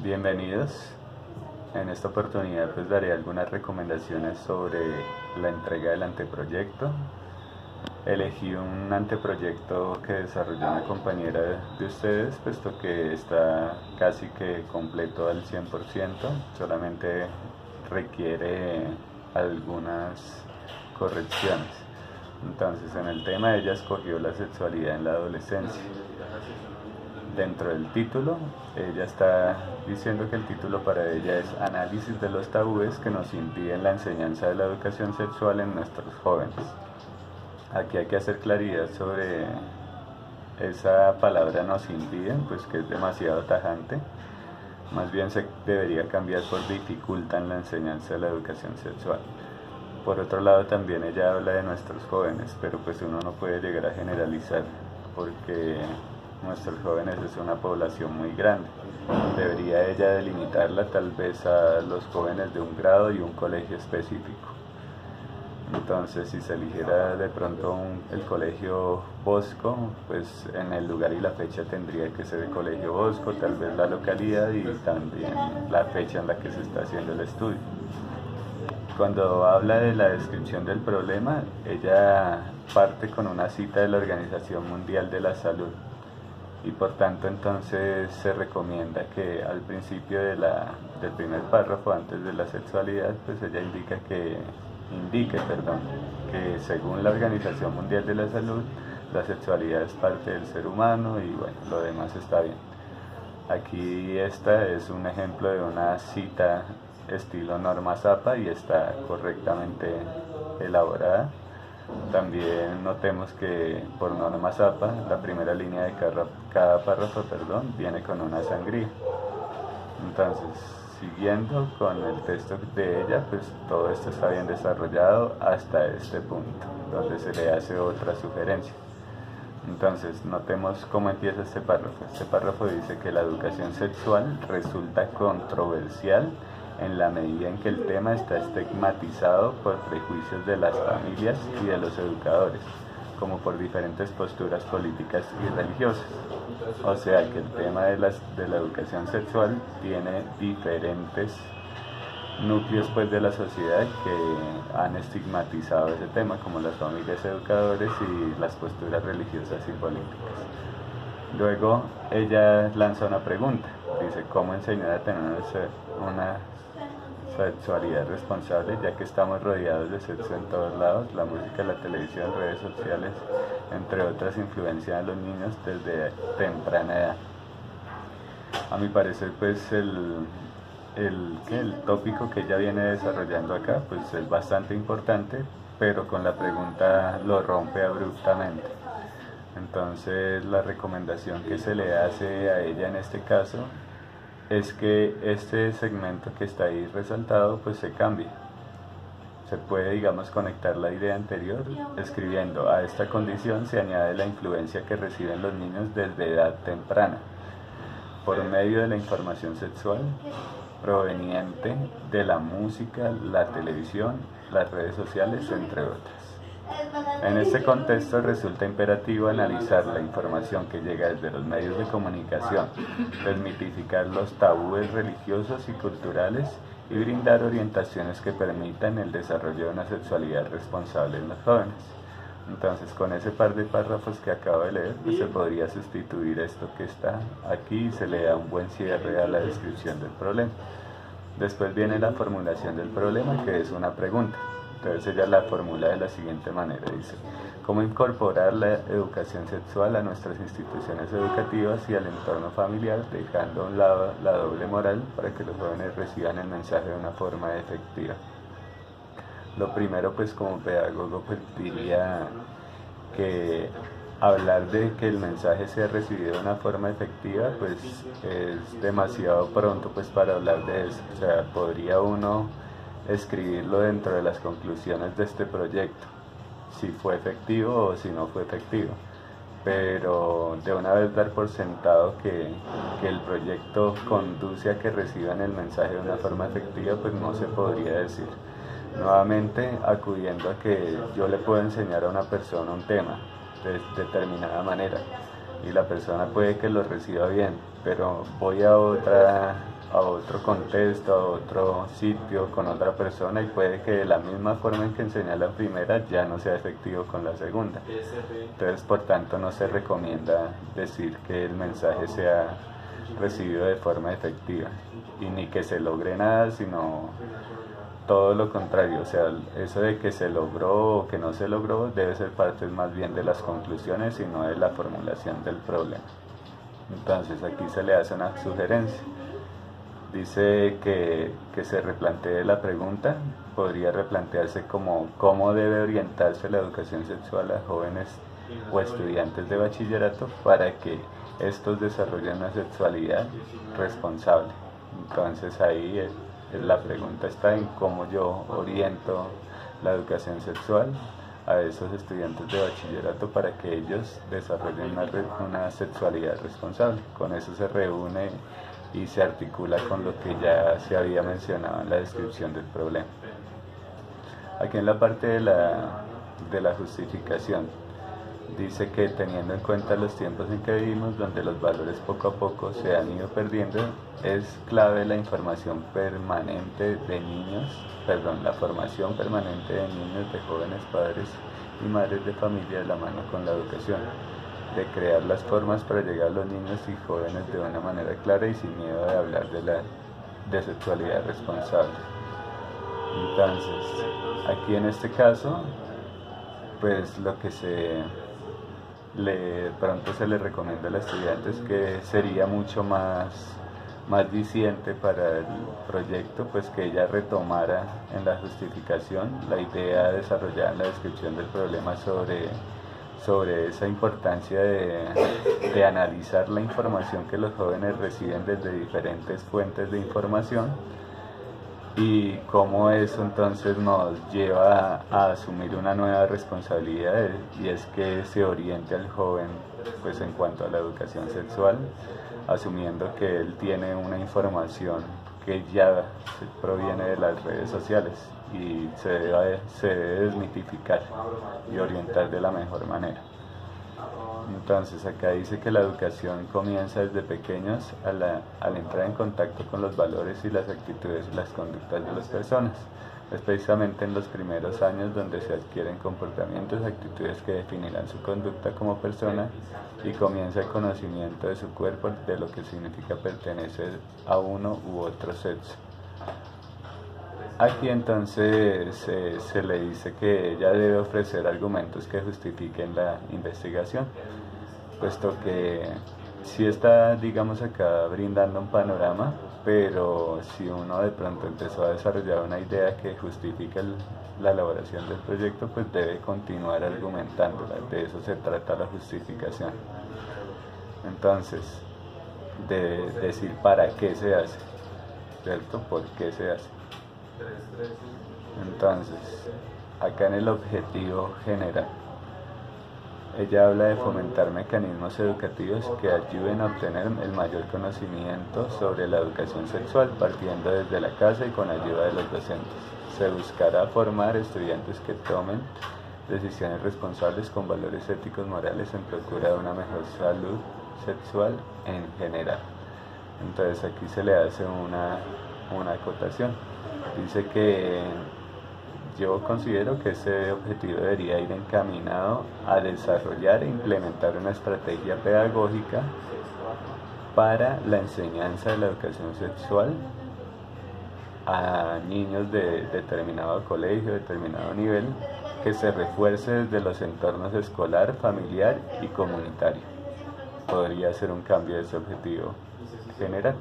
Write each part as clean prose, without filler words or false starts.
Bienvenidos. En esta oportunidad pues daré algunas recomendaciones sobre la entrega del anteproyecto. Elegí un anteproyecto que desarrolló una compañera de ustedes, puesto que está casi que completo al 100%, solamente requiere algunas correcciones. Entonces, en el tema ella escogió la sexualidad en la adolescencia. Dentro del título, ella está diciendo que el título para ella es Análisis de los tabúes que nos impiden la enseñanza de la educación sexual en nuestros jóvenes. Aquí hay que hacer claridad sobre esa palabra nos impiden, pues que es demasiado tajante. Más bien se debería cambiar por dificultan la enseñanza de la educación sexual. Por otro lado, también ella habla de nuestros jóvenes, pero pues uno no puede llegar a generalizar porque nuestros jóvenes es una población muy grande. Debería ella delimitarla tal vez a los jóvenes de un grado y un colegio específico. Entonces, si se eligiera de pronto el colegio Bosco, pues en el lugar y la fecha tendría que ser el colegio Bosco, tal vez la localidad y también la fecha en la que se está haciendo el estudio. Cuando habla de la descripción del problema, ella parte con una cita de la Organización Mundial de la Salud y por tanto entonces se recomienda que al principio del primer párrafo, antes de la sexualidad, pues ella indique que según la Organización Mundial de la Salud, la sexualidad es parte del ser humano y bueno, lo demás está bien. Aquí esta es un ejemplo de una cita estilo Norma Zappa y está correctamente elaborada. También notemos que por Norma Zappa la primera línea de cada párrafo viene con una sangría. Entonces, siguiendo con el texto de ella, pues todo esto está bien desarrollado hasta este punto, donde se le hace otra sugerencia. Entonces, notemos cómo empieza este párrafo. Este párrafo dice que la educación sexual resulta controversial en la medida en que el tema está estigmatizado por prejuicios de las familias y de los educadores, como por diferentes posturas políticas y religiosas. O sea que el tema de la educación sexual tiene diferentes núcleos pues de la sociedad que han estigmatizado ese tema, como las familias educadores y las posturas religiosas y políticas. Luego ella lanza una pregunta, dice ¿cómo enseñar a tener una sexualidad responsable, ya que estamos rodeados de sexo en todos lados? La música, la televisión, redes sociales, entre otras, influencian a los niños desde temprana edad. A mi parecer, pues el tópico que ella viene desarrollando acá pues es bastante importante, pero con la pregunta lo rompe abruptamente. Entonces la recomendación que se le hace a ella en este caso es que este segmento que está ahí resaltado pues se cambie. Se puede, digamos, conectar la idea anterior escribiendo: a esta condición se añade la influencia que reciben los niños desde edad temprana por medio de la información sexual proveniente de la música, la televisión, las redes sociales, entre otras. En este contexto resulta imperativo analizar la información que llega desde los medios de comunicación, desmitificar los tabúes religiosos y culturales y brindar orientaciones que permitan el desarrollo de una sexualidad responsable en los jóvenes. Entonces, con ese par de párrafos que acabo de leer, pues se podría sustituir esto que está aquí y se le da un buen cierre a la descripción del problema. Después viene la formulación del problema, que es una pregunta. Entonces ella la formula de la siguiente manera, dice: ¿cómo incorporar la educación sexual a nuestras instituciones educativas y al entorno familiar, dejando a un lado la doble moral para que los jóvenes reciban el mensaje de una forma efectiva? Lo primero, pues como pedagogo, pues diría que hablar de que el mensaje sea recibido de una forma efectiva, pues es demasiado pronto pues para hablar de eso. O sea, podría uno escribirlo dentro de las conclusiones de este proyecto, si fue efectivo o si no fue efectivo, pero de una vez dar por sentado que el proyecto conduce a que reciban el mensaje de una forma efectiva, pues no se podría decir. Nuevamente acudiendo a que yo le puedo enseñar a una persona un tema de determinada manera y la persona puede que lo reciba bien, pero voy a otra a otro contexto, a otro sitio, con otra persona, y puede que de la misma forma en que enseña la primera ya no sea efectivo con la segunda. Entonces, por tanto, no se recomienda decir que el mensaje sea recibido de forma efectiva y ni que se logre nada, sino todo lo contrario. O sea, eso de que se logró o que no se logró debe ser parte más bien de las conclusiones y no de la formulación del problema. Entonces aquí se le hace una sugerencia. Dice que se replantee la pregunta. Podría replantearse como cómo debe orientarse la educación sexual a jóvenes o estudiantes de bachillerato para que estos desarrollen una sexualidad responsable. Entonces ahí la pregunta está en cómo yo oriento la educación sexual a esos estudiantes de bachillerato para que ellos desarrollen una sexualidad responsable. Con eso se reúne y se articula con lo que ya se había mencionado en la descripción del problema. Aquí en la parte de la justificación, dice que teniendo en cuenta los tiempos en que vivimos, donde los valores poco a poco se han ido perdiendo, es clave la formación permanente de niños, de jóvenes padres y madres de familia de la mano con la educación, de crear las formas para llegar a los niños y jóvenes de una manera clara y sin miedo de hablar de sexualidad responsable. Entonces, aquí en este caso, pues lo que pronto se le recomienda a los estudiantes que sería mucho más diciente para el proyecto, pues que ella retomara en la justificación la idea desarrollada en la descripción del problema sobre esa importancia de analizar la información que los jóvenes reciben desde diferentes fuentes de información y cómo eso entonces nos lleva a asumir una nueva responsabilidad, y es que se oriente al joven pues en cuanto a la educación sexual, asumiendo que él tiene una información que ya proviene de las redes sociales y se debe desmitificar y orientar de la mejor manera. Entonces acá dice que la educación comienza desde pequeños al entrar en contacto con los valores y las actitudes y las conductas de las personas. Es precisamente en los primeros años donde se adquieren comportamientos y actitudes que definirán su conducta como persona y comienza el conocimiento de su cuerpo, de lo que significa pertenecer a uno u otro sexo. Aquí entonces se le dice que ella debe ofrecer argumentos que justifiquen la investigación, puesto que sí está, digamos, acá brindando un panorama, pero si uno de pronto empezó a desarrollar una idea que justifica la elaboración del proyecto, pues debe continuar argumentándola. De eso se trata la justificación. Entonces, de decir para qué se hace, ¿cierto? ¿Por qué se hace? Entonces, acá en el objetivo general, ella habla de fomentar mecanismos educativos que ayuden a obtener el mayor conocimiento sobre la educación sexual, partiendo desde la casa y con ayuda de los docentes. Se buscará formar estudiantes que tomen decisiones responsables con valores éticos morales en procura de una mejor salud sexual en general. Entonces aquí se le hace una acotación. Dice que yo considero que ese objetivo debería ir encaminado a desarrollar e implementar una estrategia pedagógica para la enseñanza de la educación sexual a niños de determinado colegio, determinado nivel, que se refuerce desde los entornos escolar, familiar y comunitario. Podría ser un cambio de ese objetivo general.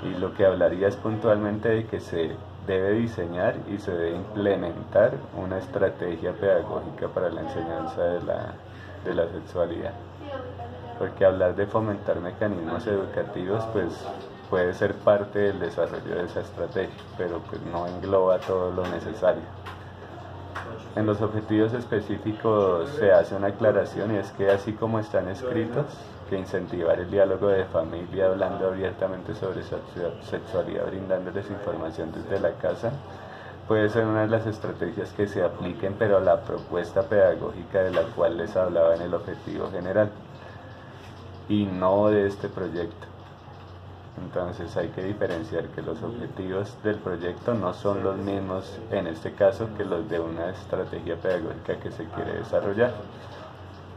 Y lo que hablaría es puntualmente de que se debe diseñar y se debe implementar una estrategia pedagógica para la enseñanza de la sexualidad. Porque hablar de fomentar mecanismos educativos pues puede ser parte del desarrollo de esa estrategia, pero pues no engloba todo lo necesario. En los objetivos específicos se hace una aclaración, y es que así como están escritos, que incentivar el diálogo de familia hablando abiertamente sobre sexualidad, brindándoles información desde la casa, puede ser una de las estrategias que se apliquen, pero a la propuesta pedagógica de la cual les hablaba en el objetivo general, y no de este proyecto. Entonces hay que diferenciar que los objetivos del proyecto no son los mismos en este caso que los de una estrategia pedagógica que se quiere desarrollar.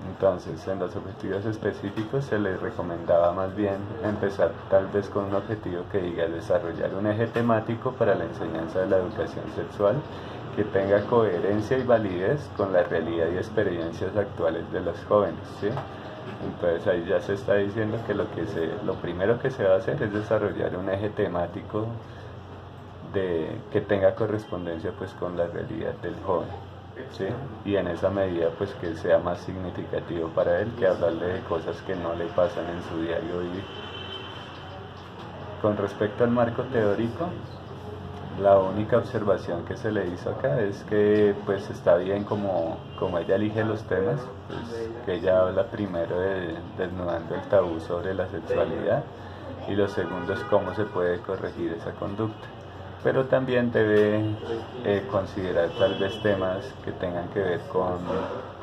Entonces, en los objetivos específicos se les recomendaba más bien empezar tal vez con un objetivo que diga desarrollar un eje temático para la enseñanza de la educación sexual que tenga coherencia y validez con la realidad y experiencias actuales de los jóvenes, ¿sí? Entonces ahí ya se está diciendo que lo primero que se va a hacer es desarrollar un eje temático que tenga correspondencia pues con la realidad del joven, ¿sí? Y en esa medida pues que sea más significativo para él que hablarle de cosas que no le pasan en su diario vivir. Con respecto al marco teórico, la única observación que se le hizo acá es que pues está bien como ella elige los temas, pues, que ella habla primero de desnudando el tabú sobre la sexualidad y lo segundo es cómo se puede corregir esa conducta. Pero también debe considerar tal vez temas que tengan que ver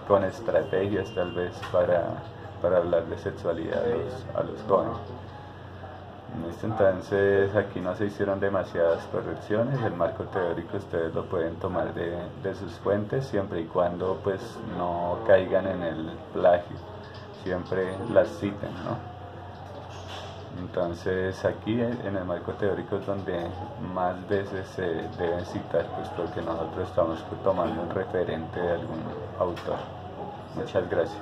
con estrategias tal vez para hablar de sexualidad a los jóvenes. Entonces aquí no se hicieron demasiadas correcciones, el marco teórico ustedes lo pueden tomar de sus fuentes siempre y cuando pues no caigan en el plagio, siempre las citen, ¿no? Entonces aquí en el marco teórico es donde más veces se deben citar, pues porque nosotros estamos tomando un referente de algún autor. Muchas gracias.